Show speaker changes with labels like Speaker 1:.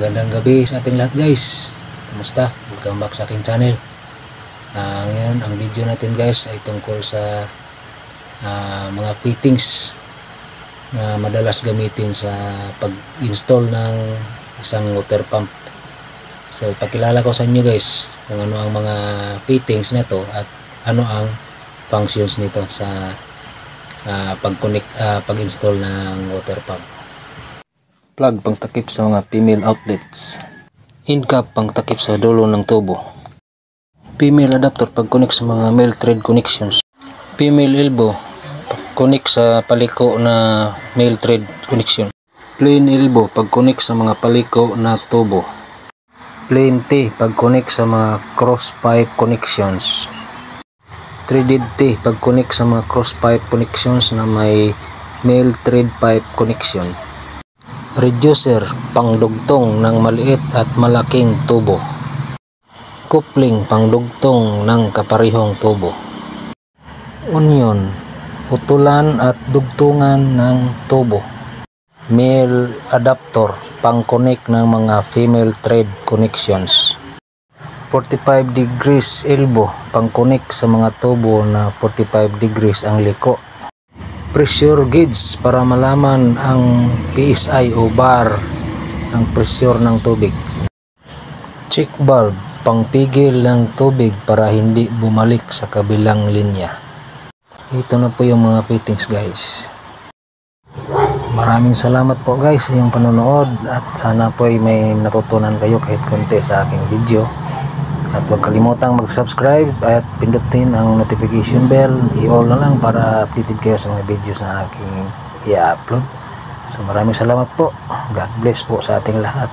Speaker 1: Magandang gabi sa ating lahat guys. Kumusta? Welcome back sa aking channel. Ngayon ang video natin guys ay tungkol sa mga fittings na madalas gamitin sa pag-install ng isang water pump. So ipakilala ko sa inyo guys kung ano ang mga fittings nito at ano ang functions nito sa pag-install ng water pump. Plug pangtakip sa mga female outlets. End cap pangtakip sa dulo ng tubo. Female adapter pag-connect sa mga male thread connections. Female elbow pag-connect sa paliko na male thread connection. Plain elbow pag-connect sa mga paliko na tubo. Plain T pag-connect sa mga cross pipe connections. Threaded T pag-connect sa mga cross pipe connections na may male thread pipe connection. Reducer pangdugtong ng maliit at malaking tubo. Coupling pangdugtong ng kaparehong tubo. Union putulan at dugtungan ng tubo. Male adapter pang-connect ng mga female thread connections. 45 degrees elbow pang-connect sa mga tubo na 45 degrees ang liko. Pressure gauge para malaman ang PSI o bar ng pressure ng tubig. Check valve pangpigil ng tubig para hindi bumalik sa kabilang linya. Ito na po yung mga fittings guys. Maraming salamat po guys sa iyong panonood at sana po ay may natutunan kayo kahit konti sa aking video. At huwag kalimutang mag-subscribe at pindutin ang notification bell. I-all na lang para updated kayo sa mga videos na aking i-upload. So maraming salamat po. God bless po sa ating lahat.